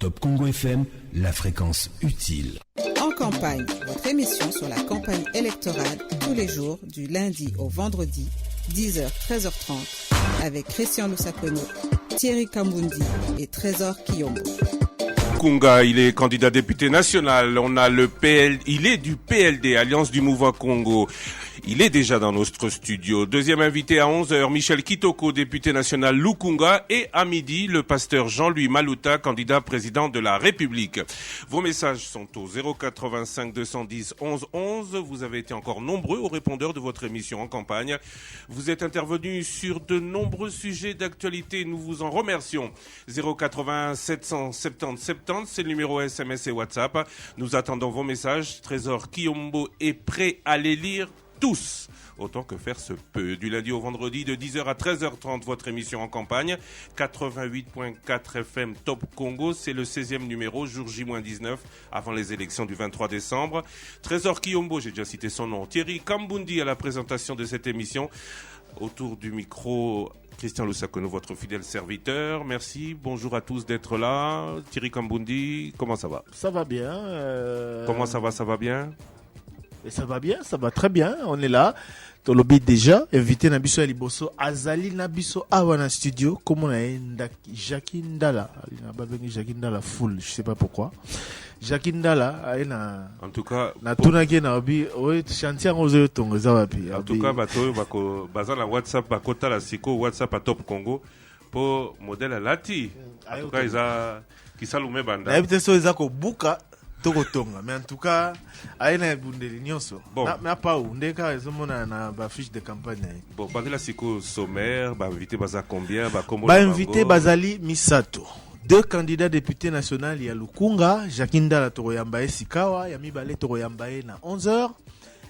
Top Congo FM, la fréquence utile. En campagne, votre émission sur la campagne électorale tous les jours du lundi au vendredi, 10h, 13h30, avec Christian Lusakono, Thierry Kambundi et Trésor Kiyombo. Kunga, il est candidat député national. On a il est du PLD, Alliance du Mouvement Congo. Il est déjà dans notre studio. Deuxième invité à 11h, Michel Kitoko, député national Lukunga. Et à midi, le pasteur Jean-Louis Maluta, candidat président de la République. Vos messages sont au 085 210 11 11. Vous avez été encore nombreux aux répondeurs de votre émission en campagne. Vous êtes intervenus sur de nombreux sujets d'actualité. Nous vous en remercions. 080 770 70, c'est le numéro SMS et WhatsApp. Nous attendons vos messages. Trésor Kiyombo est prêt à les lire tous, autant que faire se peut. Du lundi au vendredi, de 10h à 13h30, votre émission en campagne. 88.4 FM Top Congo, c'est le 16e numéro, jour J-19, avant les élections du 23 décembre. Trésor Kiyombo, j'ai déjà cité son nom. Thierry Kambundi à la présentation de cette émission. Autour du micro, Christian Lusakono, votre fidèle serviteur. Merci, bonjour à tous d'être là. Thierry Kambundi, comment ça va? Ça va bien. Comment ça va bien? Et ça va bien, ça va très bien. On est là. Tolobi déjà, invité Nabiso Aliboso, Azali Nabiso Awana Studio, comme on a Jackie Ndala. Jackie Ndala full, je sais pas pourquoi. Jackie Ndala, en tout cas, na tunaki na obi, oui, chantier en ose tongo zawapi. En tout cas, bako bazan la WhatsApp, bako la siko WhatsApp à Top Congo pour modèle à Lati. En tout cas, ils a qui salume banda. Na peut-être ça ils a ko buka. Mais en tout cas, aina bundeli nyonso. Bon. Na pas où ndeka ezomona na ba fiche de campagne. Bon, ba la siko sommaire, ba invité baza combien, ba comment ba invité bazali Misato. Deux candidats députés nationaux, il y a Lukunga, Jakinda la Toroyambaye Sikawa, Yami Balé Toroyambaye na 11h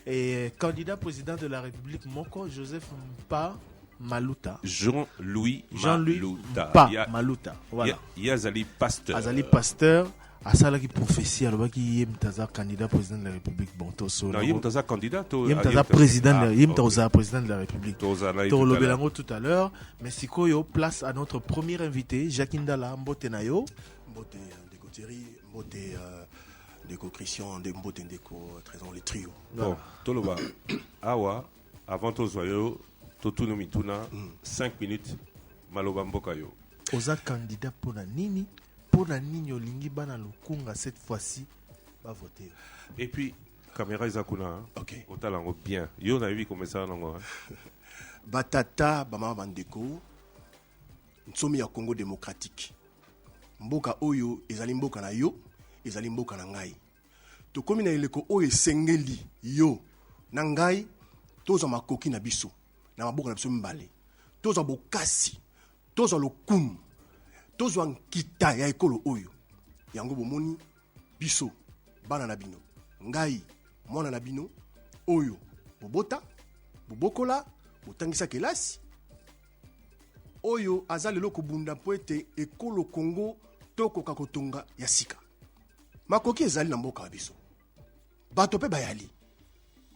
et candidat président de la République Moko Joseph Mpa Maluta. Jean-Louis Maluta. Maluta. Voilà. Il y a Azali Pasteur. Azali Pasteur. Asala qui prophétie alors qui est mtaza candidat président de la République bon to so non il mtaza candidat to il mtaza président il mtaza président de la République to le belango tout à l'heure mais sikoyo place à notre premier invité Jackie Ndala mbote nayo mbote ndeko Thierry mbote ndeko Christian mbote ndeko Trésor le trio bon toloba awa avant to zoyo to tunu mituna 5 minutes maloba mboka yo oza candidat pour nini pour la Nino Lingi Bana Lukunga cette fois-ci va voter. Et puis caméra Isakuna hein? OK. Au talent bien. Yo na vu comme ça nango. Batata bama bandeko. Nsomi ya Congo démocratique. Mboka oyo ezali mboka na yo, ezali mboka na ngai. To komi na eleko oyo esengeli yo na ngai toza makoki na biso na maboka na biso mbale. Toza bokasi. Toza lokumu. Tozwa nkita ya ekolo oyo yango bomoni biso bana na bino ngai mwana na bino oyo bobota bobokola botangisa kelasi oyo azali loko bunda poete ekolo Congo tokoka kotonga ya sika makoki ezali na mboka biso bato pe bayali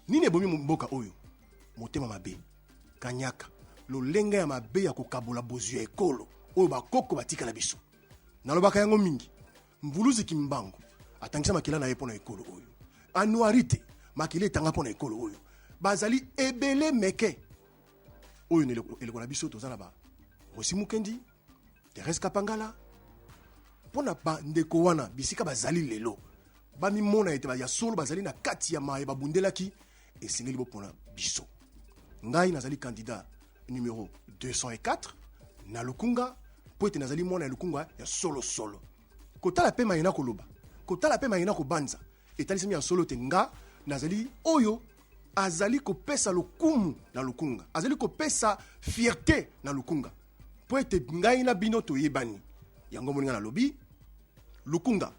nini ebomi mboka oyo motema mabe kanyaka lolenga ya mabe ya kokabola bozu ya ekolo oyo bakoko batika na biso nalobaka yango mingi mvuluzi kimbangu atangisa makila na ye pona ekolo oyo anuarite makila etanga pona ekolo oyo bazali ebele meke oyo eleko na biso tozala ba Rosi Mukendi Thérèse Kapangala pona ba ndeko wana bisika bazali lelo bamimona ete ya solo bazali na kati ya maye babundelaki esengeli bopona biso ngai nazali candidat numéro 204 na Lukunga poete nazali mwana ya Lukunga ya solo kotala pe mayena koloba kotala pe mayena kobanza etalisemi ya solo te nga nazali oyo azali kopesa lokumu na Lukunga azali kopesa fierté na Lukunga poete ngai na bino toyebani yango moninga na lobi Lukunga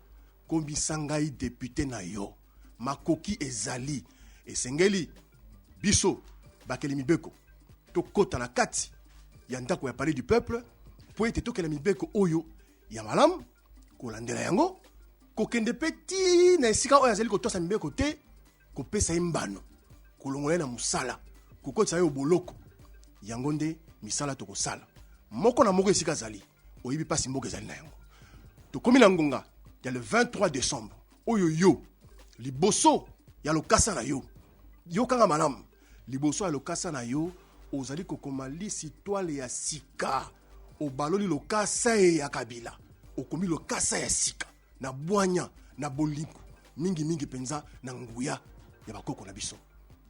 kombisa ngai député na yo makoki ezali esengeli biso bakeli mibeko tokota na kati ya ndako ya palais du peuple po ete tokela mibeko oyo ya malamu kolandela yango kokende peti na esika oyo azali kotosa mibeko te kopesa ye mbano kolongola na musala kokotisa ye boloko yango nde misala tokosala moko na moko esika azali oyibi pasi mboka ezali na yango tokomi na ngonga ya le 23 décembre oyo yo liboso ya lokasa na yo kanga malamu liboso ya lokasa na yo ozali kokoma lisitwale ya sika obaloli lokasa ya kabila okomi lokasa ya sika na bwanya na bolingo mingi penza na nguya ya bakoko na biso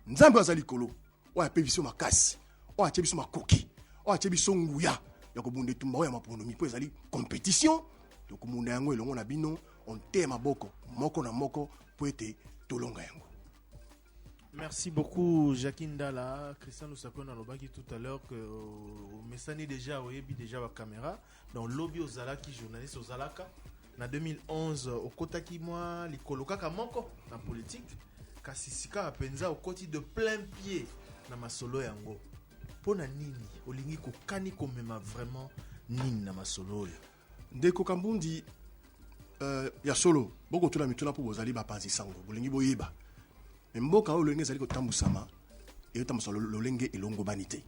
nzambe azali kolo oyo ape biso makasi oyo atie biso makoki oyo atie biso nguya ya kobunda etumba oyo ya maponomi mpo ezali compétition tokomunda yango elongo na bino on te maboko moko na moko po ete tolonga yango. Merci beaucoup Jackie Ndala. Christian Lusako a dit tout à l'heure que Messani déjà déjà la caméra dans le lobby aux Zalaki journaliste aux Zalaka en 2011 au Kotaki moi les kolokaka moko na politique kasisika apenza au côté de plein pied na masolo yango pona nini olingi kokani komema vraiment nini na masolo ndeko Kambundi ya solo boko tuna mituna po bozali bapanzi sango bolingi boyeba mboka oyo lolenge ezali kotambusama eyotambusa lolenge elongo bani te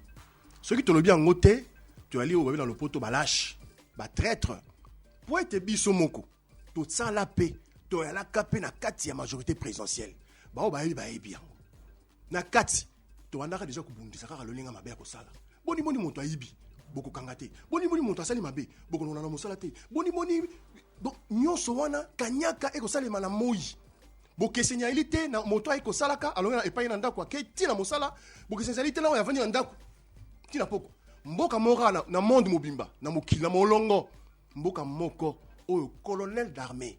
soki tolobi yango te toyali oyo babi na lopoto balache batraître po ete biso moko tosala mpe toyalaka mpe na kati ya majorité présidentielle bao bayebi yango na kati towandaka deja kobundisa kaka lolenga mabe ya kosala boni moto ayibi bokokanga te boni moto asali mabe bokonona na mosala te boni nyonso wana kanyaka ekosalema na moi bokesenya elite na moto ay ko salaka alonga epai na ndako ke tina mosala bokesenya elite na o yavandi na ndako tina poko mboka mora na monde mobimba na mokili na molongo mboka moko oyo colonel d'armée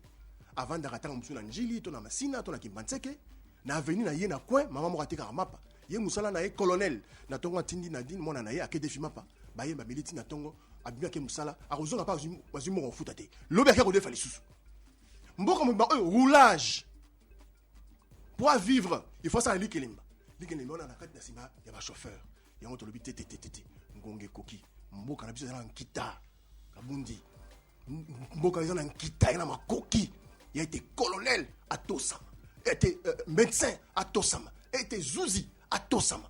avant d'arrêter musu na njili to na masina to na kimbanseke na avenue na ye na coin mama moko atika mapa ye musala na ye colonel na tongo tindi na din mona na ye akede fimapa baye ba militi na tongo abimia ke musala akozonga pa wazimu ko futa te lobi akako defa lisusu mboka mobimba oyo roulage. Pour vivre, il faut ça likelimba. Likelimba on a nakati na sima ya ba chauffeur. Ya moto lobi tete ngonge koki. Mboka na biso na nkita. Kabundi. Mboka na nkita na makoki. Il a été colonel à Tosama. Il a été médecin à Tosama. Il a été Zuzi à Tosama.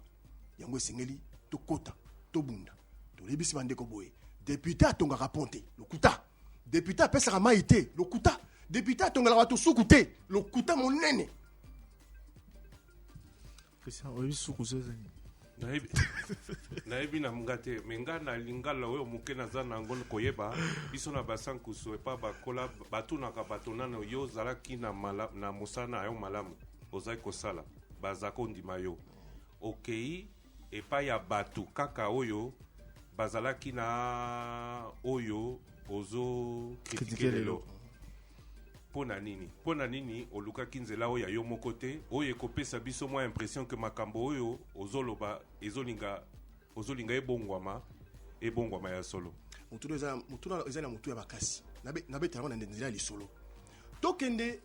Yango sengeli to kota to bunda. To lebisi bandeko boye. Député à Tonga raponte. Le kuta. Député à pesa maïté. Le kuta. Député à Tonga la to sukute. Le kuta mon nene. Christian, oui, soukouzezni. Naibi na mungate menga na lingala oyo muke na zana ngolo koyeba biso na basankuso epa bakola batuna ka batonana yo zalaki na na musana ayo malamu ozai kosala bazako ndima yo okei epa ya batu kaka oyo bazalaki na oyo ozo critiquer pona nini oluka kinzela oya yo mokote oye kopesa biso mwa impression que makambo oyo ozoloba ezolinga ebongwama ya solo mutuna eza na mutu ya bakasi na beta na ndenzela lisolo tokende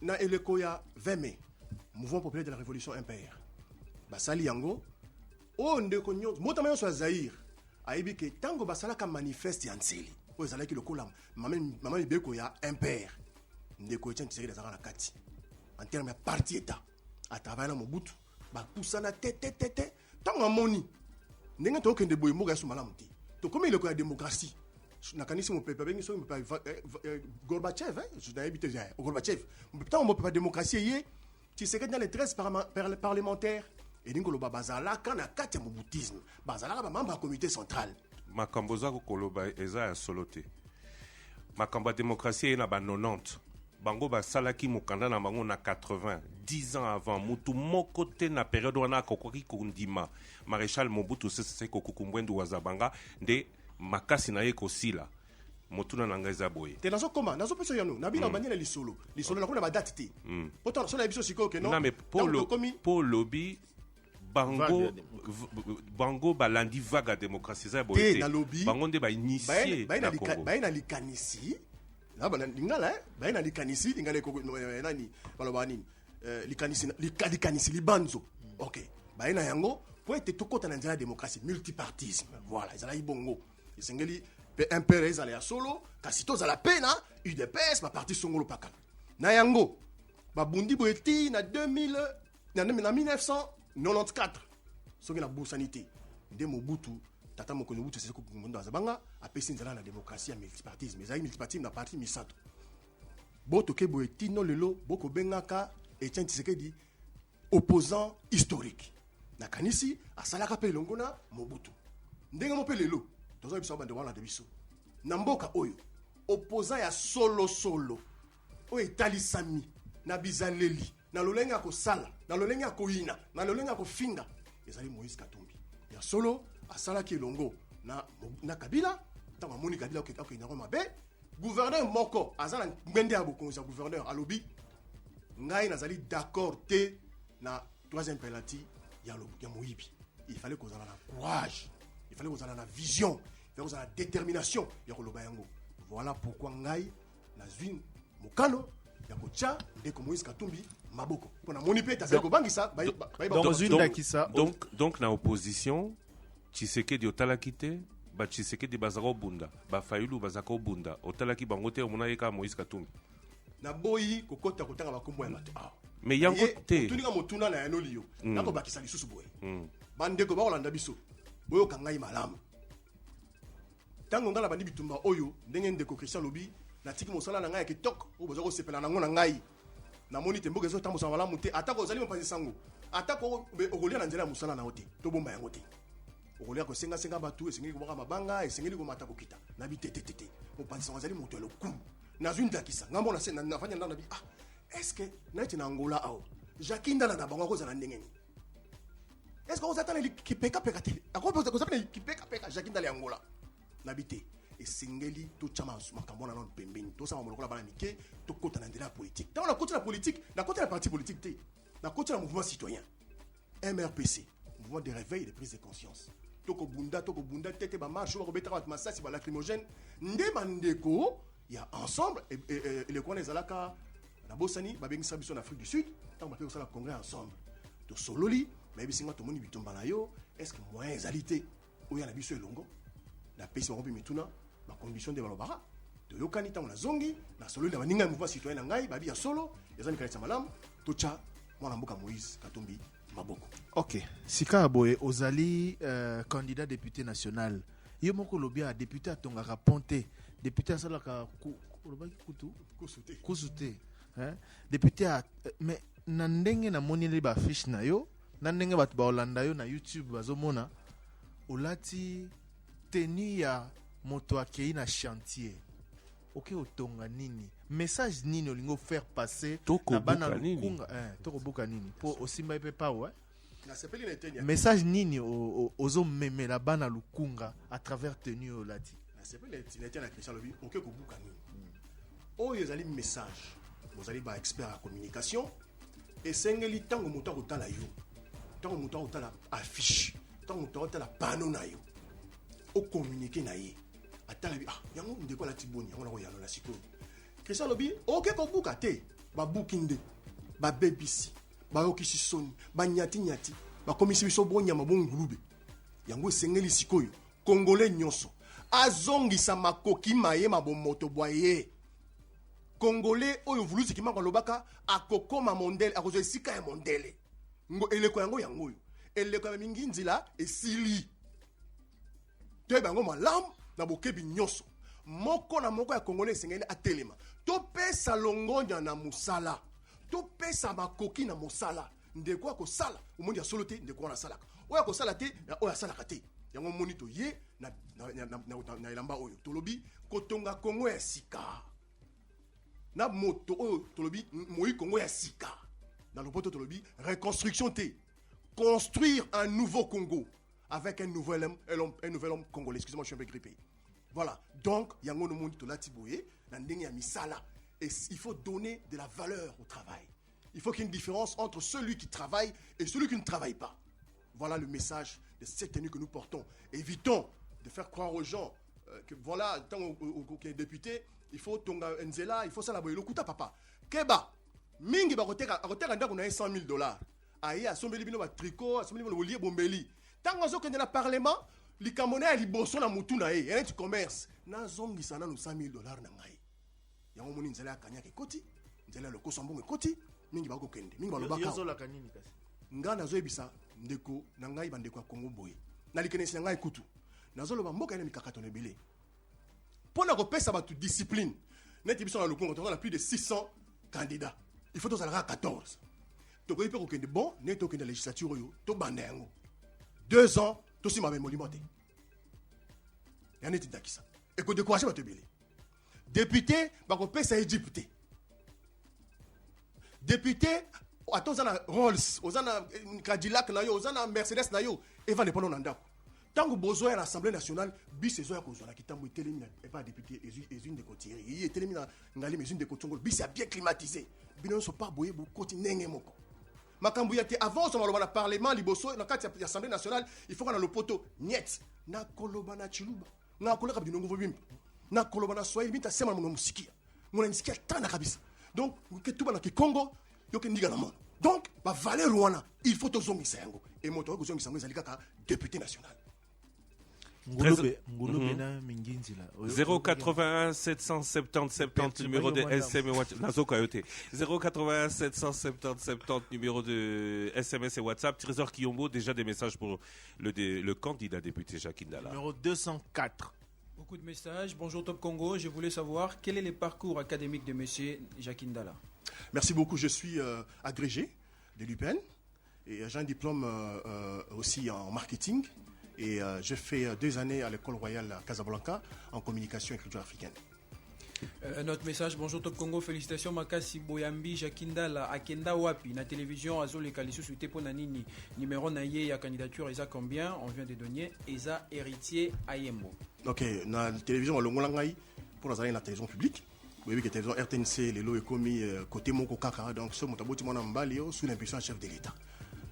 na eleko ya 20 mai mouvement populaire de la révolution impériale basali yango o ndeko nyonso motama nyonso ya Zaire ayebi ke tango basalaka manifeste ya nseli oyo ezalaki lokola mama mibeko ya impère ndeko Etienne Tshisekedi azalaka na kati en terme ya parti état atravaya na Mobutu bapusana te ntango amoni ndenge tokende boye mboka ya so malamu te tokomi eleko ya démocratie nakanisi mopepe abengi soki mopepe Gorbachev nayebi te Gorbachev ntango mopepe ya démocratie ye Tshisekedi na les 13 parlementaires elingi koloba bazalaka na kati ya mobutisme bazalaka bamembre ya comité central makambo za koloba eza ya solo te makambo ya démocratie na ba 90 bango basalaki mokanda na bango na 80 10 ans avant mutu moko te na période wana akokoki kondima maréchal Mobutu Sese Seko Kukumbwendu wazabanga nde makasi na ye kosila motuna na ngai eza boye te nazokoma nazopesa yano nabina bandi na lisolo na kuna badate te poto so na biso sikoyo ke non mais pour lobby bango balandi vague à démocratie za boye bango nde ba initier na likanisi na bana lingala na likanisi lingala ko nani baloba nini likanisi libanzo OK na yango po ete tokota na nzela ya démocratie multipartisme voilà ezala ibongo esengeli pe impere ezala ya solo kasi tozala pe na UDPS ba parti songolo pakala na yango babundi boeti na 2000 na 1994 soki na boursanité nde Mobutu tata mokonzi Mobutu Sese Seko Mondo azabanga apesi nzela na démocratie ya multipartisme ezali multipartisme na parti misato botoke boye tino lelo boko bengaka Etienne Tshisekedi opposant historique nakanisi asalaka pe elongo na Mobutu ndenge mo pe lelo tozo biso bande wala de biso na mboka oyo opposant ya solo oyo etalisami na bizaleli na lolenge ya kosala na lolenge ya koyina na lolenge ya kofinga ezali Moïse Katumbi ya solo asalaki elongo na Kabila ntango amoni Kabila okendako mabe gouverneur moko aza na ngende ya bokonzi ya gouverneur alobi ngai nazali d'accord te na troisième penalty ya moyibi. Il fallait qu'on ait la courage, il fallait qu'on ait la vision, il fallait qu'on ait la détermination ya koloba yango. Voilà pourquoi ngai nazwin mokano ya kocha ndeko Moïse Katumbi maboko pona moni pe ta ko bangisa donc na opposition Tshisekedi otalaki te ba Tshisekedi bazako bunda ba Fayulu bazako bunda otalaki bango te omona yeka Moïse Katumbi na boyi kokota kotanga bakombo ya mato mais yango te tuninga motuna na yano liyo nako bakisa lisusu boye bandeko ba olanda biso boyo kangai malamu tango ngala bandi bitumba oyo ndenge ndeko Christian lobi na tiki mosala na ngai kitoko o bozo ko sepela nango na ngai na moni te mboka zo tambo sa malamu te atako ozali mo panzi sango atako okolia na nzela ya mosala na ote to bomba yango te okolia ko senga batu esengeli ko mabanga esengeli ko mata kokita na bitete mo panzi sango ozali moto lokumu na zunda kisa ngambo na sena na fanya ndana bi est-ce que naiti na Angola ao Jacques Ndala na bango ko za ndenge ni est-ce que ozatana ki peka te akopoza ko zapena ki peka Jacques Ndala Angola na bité esengeli to chama makambo na non pembeni to sama molokola bana mike to kota na ndela politique tant na kota la politique na kota la parti politique te na kota la mouvement citoyen MRPC mouvement de réveil et de prise de conscience toko bunda tete ba marche ko betara ba masasi ba lacrymogène nde bandeko ya ensemble et les coins des alaka na bosani ba bengi sabiso na Afrique du Sud tant ba pe ko la congrès ensemble to sololi mais bisinga to moni bitumba na yo est-ce que moyen ezalité o ya na biso elongo na pesi ba mituna ma condition de balobara to yokani tango na zongi na sololi na baninga mouvement citoyen na ngai ba bi ya solo ezani kalisa malam to cha mwana mboka Moïse Katumbi maboko. Ok, sika boye ozali candidat député national yo moko lobia député atongaka ponte député asalaka kusute hein député mais na ndenge na moni le ba fiche na yo na ndenge batu ba Holanda yo na YouTube bazomona olati tenue ya moto akei na chantier. Ok, otonga nini message nini olingo faire passer na bana lukunga toko boka nini po osimba pe pa ouais na sepeli na tenia message nini ozo memela bana lukunga à travers tenue olati na sepeli na tenia Christian lobi ok ko boka nini oyo ezali message bozali ba expert en communication et sengeli tango moto akotala yo tango moto akotala affiche tango moto akotala panneau na yo o communiquer na ye atala bi yango ndeko la tiboni yango na ko yalo na sikoyo Christian lobi ok ko buka te ba bukinde ba bebisi ba yokisi soni ba nyati ba komisi biso bonya mabongulube yango sengeli sikoyo congolais nyonso azongisa makoki maye mabomoto boye congolais oyo vulusi kimako lobaka akokoma mondele akozo esika ya mondele ngo eleko yango oyo eleko ya mingi nzila esili to bango malamu na bokebi nyonso moko na moko ya congolais esengeli atelema to pesa longonya na musala to pesa makoki na mosala ndeko akosala omondi ya solo te ndeko na salaka oyo akosala te oyo asalaka te yango moni to ye na elamba oyo tolobi kotonga Kongo ya sika na moto oyo tolobi moi Kongo ya sika dans le poto tolobi reconstruction te construire un nouveau Congo avec un nouvel homme congolais. Excusez-moi, je suis un peu grippé. Voilà. Donc, yango no monde to lati boye na ndenge ya misala et il faut donner de la valeur au travail. Il faut qu'il y ait une différence entre celui qui travaille et celui qui ne travaille pas. Voilà le message de cette tenue que nous portons. Évitons de faire croire aux gens que voilà, tant qu'on est député, il faut tonga nzela, il faut ça la boye lokuta papa. Keba mingi ba koteka ndako na $100,000. Aye asombeli bino ba tricot, asombeli bino lié bombeli. Tango zo kende na parlement, likamone ya liboso na mutu na ye, yana ti commerce. Na zongi sana no $100,000 na ngai. Yango moni nzela ya kanyaka ekoti, nzela le kosambongo ekoti, mingi ba ko kende. Mingi ba lobaka. Yozo la kanini kasi. Nga nazo ebisa ndeko na ngai bandeko ya Kongo boye. Na likenesi na ngai kutu. nazoloba mboka ina mikakato na ebele mpona kopesa bato discipline neti biso na lokongo toza na plus de 600 candidats il faut tozalaka 14 tokoki mpe kokende bon neti tokende législature oyo tobanda yango 2 ans tosima bemolimo te ya neti ndakisa ekodécourage bato ebele député bakopesa Égypte député ata oza na Rolls oza na Cadillac na yo oza na Mercedes na yo evande mpono na ndako ntango bozoya na assemblée nationale bis ezoya kozwa na kitambo etelemi na epa député ezwi ndeko Thierry ye etelemi na ngalima ezwi ndeko Tsongolo bis ya bien climatisé bino nyonso pa boye bokoti ndenge moko makambo ya te avant osomaloba na parlement liboso na kati ya assemblée nationale il faut kana lopoto niet nakoloba na chiluba nakoleka binongo vobimba nakoloba na swahili bita sema na musikia ngona nisikia tana kabisa donc ke tuba na kikongo yoke ndiga na mono donc ba valeur wana il faut tozongisa yango et moto ko zongisa yango ezali kaka député national ngulube na minginzi la 081 770 70 numéro de SMS nazoka yote 081 770 70 numéro de SMS et WhatsApp. Trésor Kiyombo, déjà des messages pour le candidat député Jacques Ndala. Numéro 204. Beaucoup de messages. Bonjour Top Congo, je voulais savoir quel est le parcours académique de monsieur Jacques Ndala. Merci beaucoup, je suis agrégé de l'UPN et j'ai un diplôme aussi en marketing. Et j'ai fait 2 années à l'école royale à Casablanca en communication et culture africaine. Notre message, bonjour Top Congo, félicitations Makasi Boyambi, Jacques Ndala, Akenda Wapi, na télévision Azole Kalisu Suite Ponanini, numéro naïe à candidature, Eza combien, on vient de donner, Eza héritier Ayembo. Ok, na télévision Longolangai, pour la télévision publique, vous voyez que la télévision RTNC, les lots est commis côté Moko Kaka, donc ce motaboti mon ambalio sous l'impulsion chef de l'État.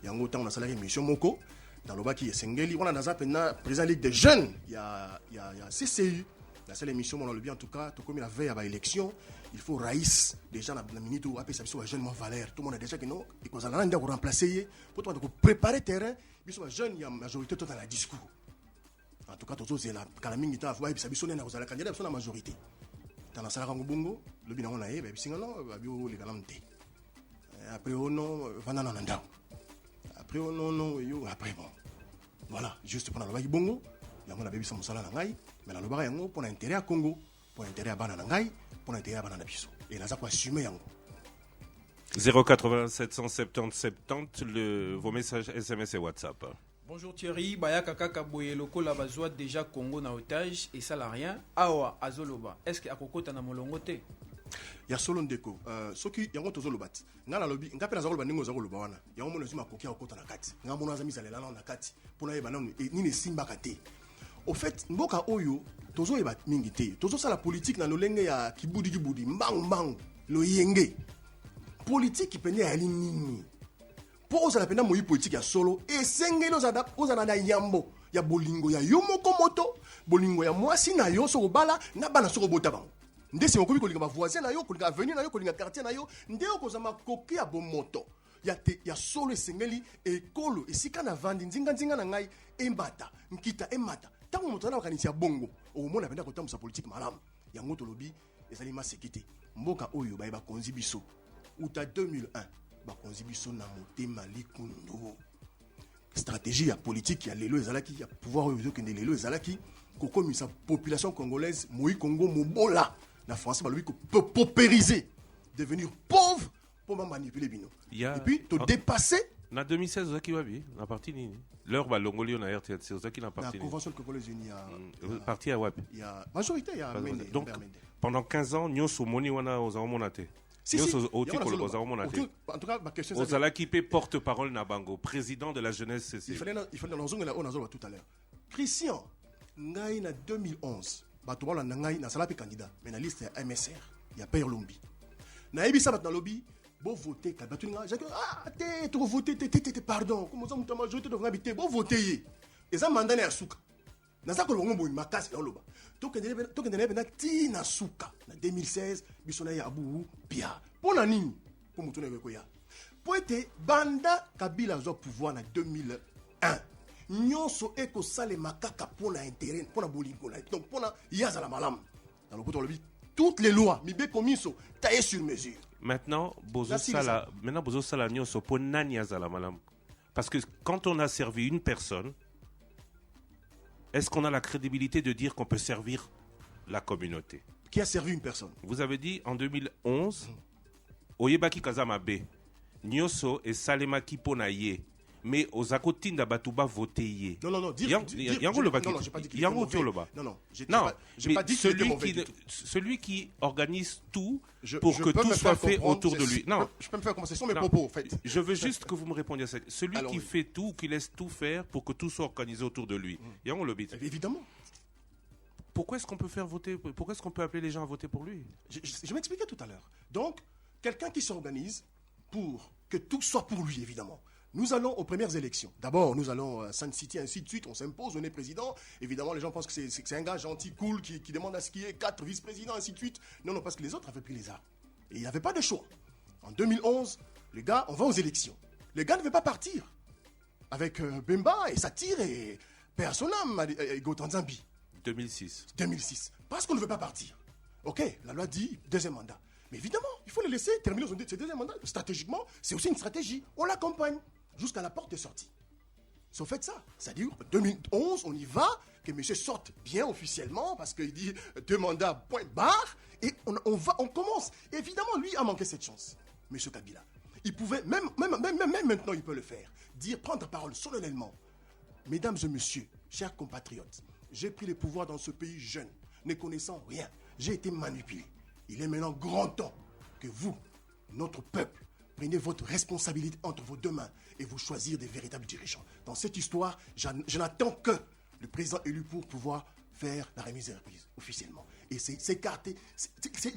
Il y a un autant on a salarié mission Moko. Dans le bas qui est Sengeli, on a dans président Ligue des jeunes, il y a CCU, la seule émission, on a le bien en tout cas, tout comme la veille à l'élection, il faut Raïs, déjà dans la minute où après ça soit jeune valeur, tout le monde a déjà que non, et qu'on a l'un remplacer, pour préparer le terrain, il soit jeune, il y a majorité tout dans la discours. En tout cas, tout ça, c'est la calamine qui a fait, ça bisonne dans la candidat, la majorité. Dans la salle Bongo, le bilan on a eu, les galamtés. Après, on a Vanananda. Après, non, après, bon. Voilà, juste pour le Bongo, il y a un bébé sans salaire en Gaï, mais dans le bar, pour l'intérêt à Congo, pour l'intérêt à Banana Gaï, pour l'intérêt à Banana Bisso. Et là, ça peut assumer. 080 770 70, vos messages SMS et WhatsApp. Bonjour Thierry, Bayaka Kaka Boye Loko la bazoa déjà Congo na otage et ça l'a rien. Awa Azoloba, est-ce que Akoko tana molongote? Ya solo ndeko ce qui yango tozolobati ngala lobi ngape nazoloba ningo zoloba wana yango mona zima kokia okota na kati ngambo na zamisa lela na kati pona yeba nanu nini simba kate au fait mboka oyo tozoyeba mingi te tozosala politique na lolenge ya kibudi mbang lo yenge politique pende ya nini po ozala penda moyi politique ya solo esengelo ozana na yambo ya bolingo ya yomoko moto bolingo ya mwasi na yo soko bala na bana soko bota bango ndesi mokobi kolinga ba voisin na yo kolinga avenue na yo kolinga quartier na yo ndeo kozama koki ya bomoto ya solo esengeli ekolo esika na vandi nzinga na ngai embata nkita emata tango moto na bakanisi ya bongo omona penda kotambusa politique malamu yango tolobi ezali masekite mboka oyo ba konzi biso uta 2001 ba konzi biso na motema likundu stratégie ya politique ya lelo ezalaki ya pouvoir oyo kende lelo ezalaki kokomisa population congolaise moi Congo mobola la France va lui paupériser, devenir pauvre pour manipuler bino. Et puis te dépasser. En 2016, vous avez vu la partie nini. L'heure va l'ongoli on a RTL, c'est ça qui n'a parti. La convention congolaise unie a parti à Wapi. Il y a majorité il y a Mende. Donc pendant 15 ans, nous sommes moni wana aux amonate. Si au tikolo aux amonate. En tout cas, ma question c'est Ozala qui porte-parole na bango, président de la jeunesse CC. Il fallait dans zone là on a tout à l'heure. Christian ngai na 2011. Bato bala ngai na sala pe candidat mais na liste ya MSR ya Père Lombi na ebisa bat na lobby bo voter ka batu nga jake te to voter te pardon comme ça muta majorité de ngabité bo voter ye eza mandane ya suka na za ko bongo bo makasi ya loba to kende na ti na suka na 2016 biso na ya abu pia pona nini po mutu na ko ya po ete banda Kabila zo pouvoir na 2001 nyonso eko sale makaka pona intérêt pona bolingo donc pona yazala malam dans le côté le toutes les lois mibe komiso taillé sur mesure maintenant bozo sala nyonso pona nani yazala malam parce que quand on a servi une personne est-ce qu'on a la crédibilité de dire qu'on peut servir la communauté? Qui a servi une personne? Vous avez dit en 2011, Oyebaki Kazamabe, Nyoso et Salemaki Ponaye. Mais aux Akotinda Batouba voté hier. Non, dire. Yango le Non, j'ai pas dit qu'il était Yango mauvais. Toloba. Non, j'ai mais pas dit qu'il était mauvais. celui qui organise tout Je pour que peux tout me soit faire fait comprendre, autour de lui. Non, je peux me faire comprendre. Ce sont mes Non. propos, en fait. je veux juste que vous me répondiez à ça. Celui Alors, qui oui. fait tout, qui laisse tout faire pour que tout soit organisé autour de lui. Yango le bit. Évidemment. Pourquoi est-ce qu'on peut faire voter? Pourquoi est-ce qu'on peut appeler les gens à voter pour lui? Je m'expliquais tout à l'heure. Donc, quelqu'un qui s'organise pour que tout soit pour lui, évidemment. Nous allons aux premières élections. D'abord, nous allons à Sun City, ainsi de suite. On s'impose, on est président. Évidemment, les gens pensent que c'est un gars gentil, cool, qui demande à ce qu'il y ait 4 vice-présidents, ainsi de suite. Non, parce que les autres avaient pris les armes. Et il n'y avait pas de choix. En 2011, les gars, on va aux élections. Les gars ne veulent pas partir. Avec Bemba et Satir et Personam et Gotanzambi. 2006. Parce qu'on ne veut pas partir. Ok, la loi dit deuxième mandat. Mais évidemment, il faut les laisser terminer son deuxième mandat. Stratégiquement, c'est aussi une stratégie. On l'accompagne jusqu'à la porte de sortie. Sauf fait ça. C'est-à-dire, 2011, on y va, que monsieur sorte bien officiellement, parce qu'il dit 2 mandats, point barre, et on commence. Et évidemment, lui a manqué cette chance, monsieur Kabila. Il pouvait, même maintenant, il peut le faire. Prendre parole solennellement. Mesdames et messieurs, chers compatriotes, j'ai pris le pouvoir dans ce pays jeune, ne connaissant rien. J'ai été manipulé. Il est maintenant grand temps que vous, notre peuple, preniez votre responsabilité entre vos 2 mains et vous choisir des véritables dirigeants. Dans cette histoire, je n'attends que le président élu pour pouvoir faire la remise des reprises officiellement. Et s'écarter,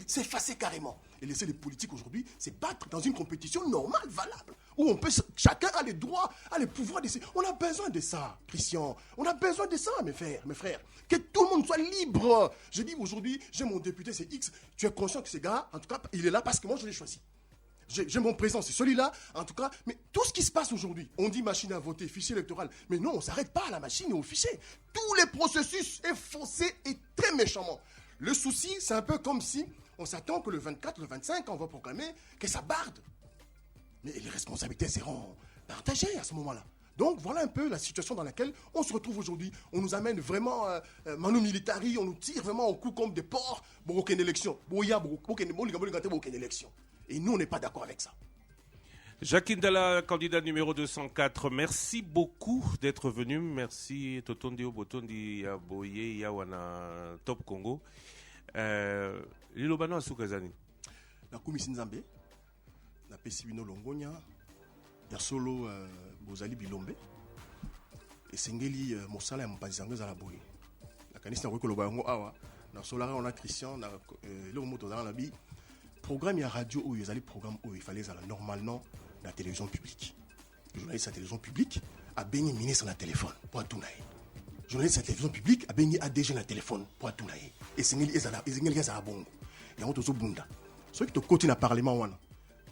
s'effacer carrément. Et laisser les politiques aujourd'hui se battre dans une compétition normale, valable, où chacun a les droits, a les pouvoirs d'essayer. On a besoin de ça, Christian. On a besoin de ça, mes frères. Que tout le monde soit libre. Je dis aujourd'hui, j'ai mon député, c'est X. Tu es conscient que ce gars, en tout cas, il est là parce que moi, je l'ai choisi. J'ai mon président, c'est celui-là, en tout cas. Mais tout ce qui se passe aujourd'hui, on dit machine à voter, fichier électoral. Mais non, on ne s'arrête pas à la machine et au fichier. Tous les processus est faussé et très méchamment. Le souci, c'est un peu comme si on s'attend que le 24, le 25, on va proclamer que ça barde. Mais les responsabilités seront partagées à ce moment-là. Donc voilà un peu la situation dans laquelle on se retrouve aujourd'hui. On nous amène vraiment manu militari, on nous tire vraiment au cou comme des porcs. Bon, aucune élection. Aucune élection. Et nous, on n'est pas d'accord avec ça. Jacques Ndala, candidat numéro 204, merci beaucoup d'être venu. Merci Totondi Obotondi Yaboye Yawana Top Congo. Lilobano Asukazani. Na Kumisi Nzambe, na Pesibino Longonya, ya solo Bozali Bilombe, et Sengeli Mosala ya Mpanzango Zalaboye. La kanisi na Koloba Yango Awa, na Solara on a Christian, na le moto dans la bi. Programme ya radio où ils allaient programme où il fallait normalement la télévision publique. Le journaliste de la télévision publique a baigné ministre dans le téléphone pour tout naïe. Le journaliste de la télévision publique a baigné ADG dans le téléphone pour tout naïe. Et c'est ngeli ezala bongo. Ya moto zo bunda. Ceux qui te côté na parlement wana.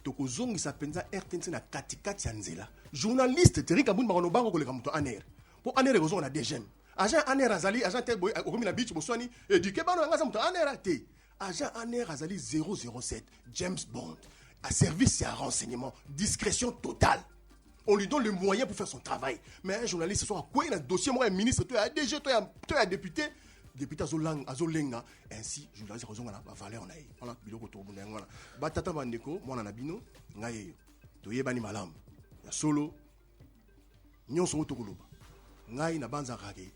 Toko zongi sa penza RTNC na katikati ya nzela. Journaliste Terry Kabund marono bango koleka moto aner. Pour aner rezo na DGM. Agent aner azali agent tel boy okomi na beach boswani éduqué bano ngasa moto aner ate. Agent aner azali 007 James Bond. À service et à renseignement, discrétion totale. On lui donne le moyen pour faire son travail. Mais un journaliste, ce soit quoi, il a un dossier, moi, un ministre, toi, un DG, toi, un député, Azolenga, ainsi, journaliste, raison, la valeur, on a eu. Voilà, biloko to bunda ngwana. Batata bandeko, moi, na bino, ngaye, toye bani malam. Ya solo, nyonso otokoloba. Ngaye na banza kage,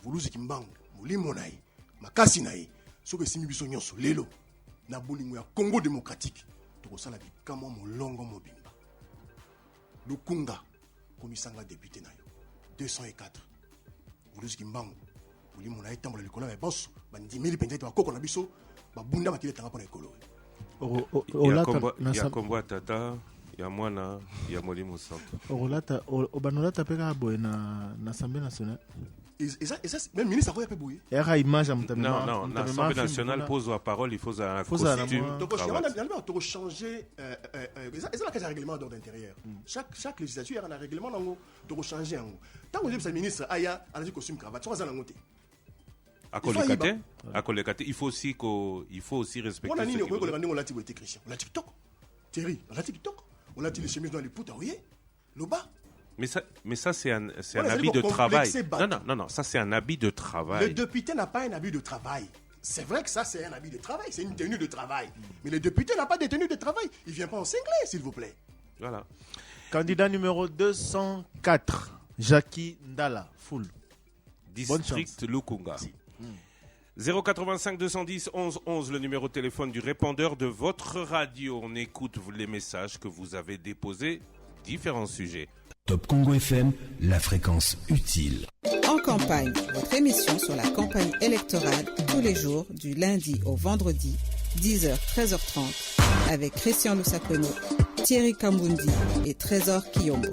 vuluzi kimbangu, mulimo na ye, makasi na ye, soke simi biso nyonso, lelo, na bolingo ya Congo démocratique. Tokosala bikamo molongo mobimba. Lukunga komisanga député na yo 204 vuluzi kimbangu uli mona etambola likolo ya boss bandimeli penza to akoko na biso babunda makile tanga pona ekolo ya kombo tata ya mwana ya molimo santo olata obanolata peka boye na Assemblée nationale. Et ça, même ministre a pas bouillé. Non, l'Assemblée nationale pose la parole, il faut un costume. Donc, on a changé. C'est là qu'il y a un règlement d'ordre intérieur. Chaque législature, il y a un règlement d'ordre changer. Tant que le ministre a un costume cravate, ça va s'en à Kolekate, il faut aussi respecter. On a dit qu'on l'a dit Christian. On l'a TikTok. Thierry, on l'a TikTok. On l'a dit les chemises dans les poutres, oui. Le bas. Mais ça c'est un Ouais, habit de c'est travail. complexé, Bato. Non, ça c'est un habit de Le travail. député n'a pas un habit de travail. C'est vrai que ça, c'est un habit de travail, c'est une tenue de travail. Mais le député n'a pas de tenue de travail. Il vient pas en singlet, s'il vous plaît. Voilà. Candidat numéro 204, Jackie Ndala, full. District Lukunga. 085 210 11 11, le numéro de téléphone du répondeur de votre radio. On écoute les messages que vous avez déposés, différents sujets. Top Congo FM, la fréquence utile. En campagne, votre émission sur la campagne électorale tous les jours du lundi au vendredi, 10h, 13h30, avec Christian Lusakono, Thierry Kambundi et Trésor Kiyombo.